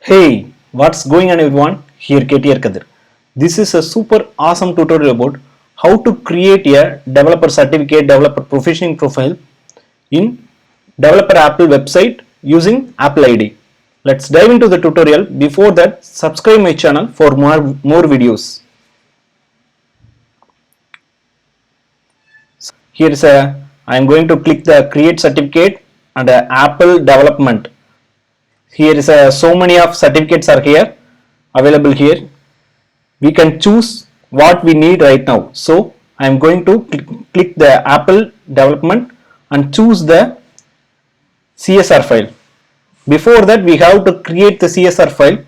Hey, what's going on everyone? Here KTR Kadir. This is a super awesome tutorial about how to create a developer certificate, developer proficiency profile in developer Apple website using Apple ID. Let's dive into the tutorial. Before that, subscribe my channel for more videos. Here is I am going to click the create certificate and Apple development. Here is so many of certificates are here available here. We can choose what we need right now. So I am going to click the Apple development and choose the CSR file. Before that we have to create the CSR file,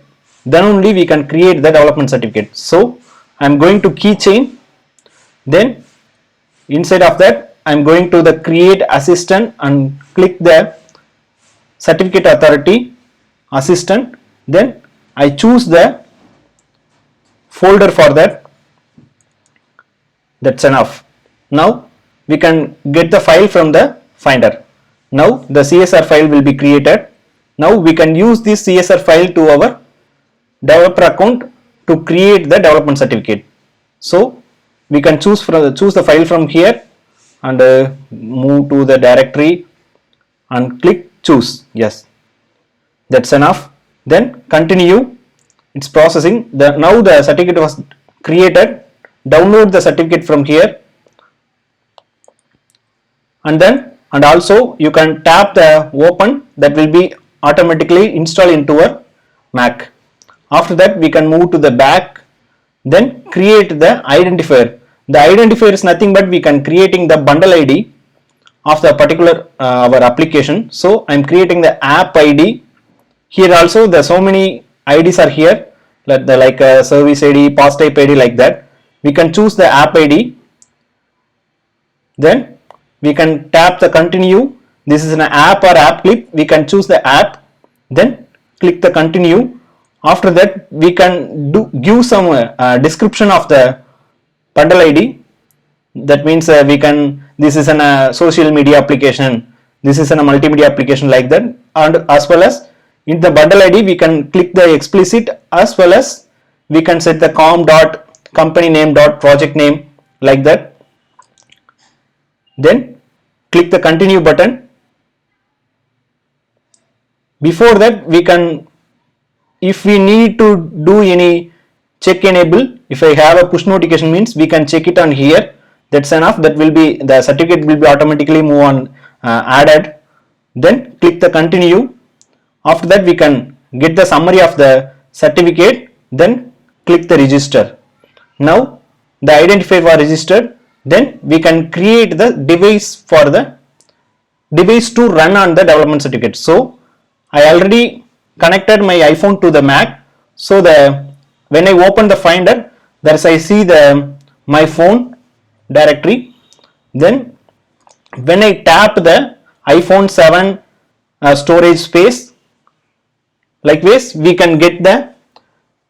then only we can create the development certificate. So I am going to keychain, then inside of that I am going to the create assistant and click the certificate authority assistant, then I choose the folder for that. That's enough. Now we can get the file from the finder. Now the CSR file will be created. Now we can use this CSR file to our developer account to create the development certificate. So we can choose the file from here and move to the directory and click choose. Yes, that's enough. Then continue. It's processing. Now the certificate was created. Download the certificate from here, and also you can tap the open, that will be automatically installed into our Mac. After that we can move to the back, then create the identifier. The identifier is nothing but we can creating the bundle ID of the particular our application. So I am creating the app ID. Here also the so many IDs are here, like service ID, pass type ID, like that. We can choose the app ID, then we can tap the continue. This is an app or app clip. We can choose the app, then click the continue. After that we can give some description of the bundle ID. That means we can, this is a social media application, this is a multimedia application, like that. And as well as in the bundle ID we can click the explicit, as well as we can set the company name project name, like that. Then click the continue button. Before that we can, if we need to do any check enable, if I have a push notification, means we can check it on here. That's enough. That will be, the certificate will be automatically move on added. Then click the continue. After that we can get the summary of the certificate, then click the register. Now the identifier was registered. Then we can create the device for the device to run on the development certificate. So I already connected my iPhone to the Mac. So when I open the finder, there's I see the my phone directory. Then when I tap the iPhone 7 storage space, like this, we can get the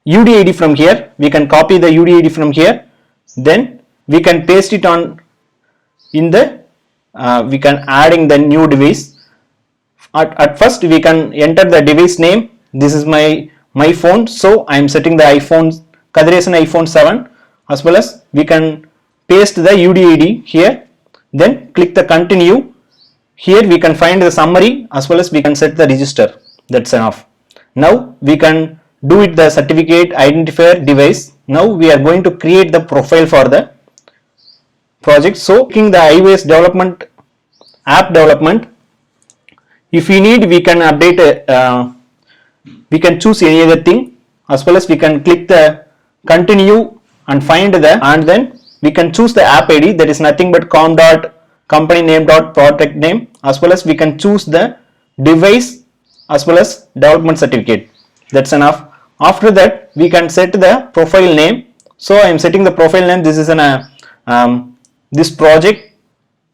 UDID from here. We can copy the UDID from here. Then we can paste it on in the we can adding the new device. At first we can enter the device name. This is my phone, so I am setting the Kadiresan iPhone 7, as well as we can paste the UDID here. Then click the continue. Here we can find the summary, as well as we can set the register. That's enough. Now we can do it the certificate identifier device. Now we are going to create the profile for the project. So clicking the iOS development, app development, if we need we can update we can choose any other thing, as well as we can click the continue and find the, and then we can choose the app ID, that is nothing but company name project name, as well as we can choose the device as well as development certificate. That's enough. After that we can set the profile name. So I am setting the profile name. This is this project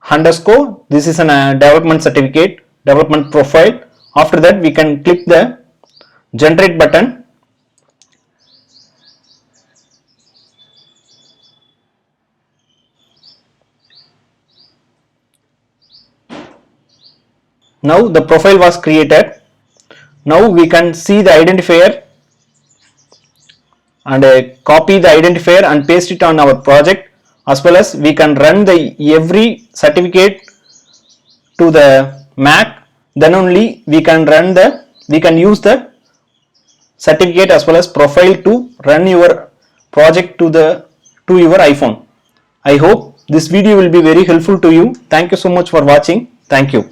underscore, this is a development certificate, development profile. After that we can click the generate button. Now the profile was created. Now we can see the identifier and copy the identifier and paste it on our project, as well as we can run the every certificate to the Mac. Then only we can use the certificate as well as profile to run your project to your iPhone. I hope this video will be very helpful to you. Thank you so much for watching. Thank you.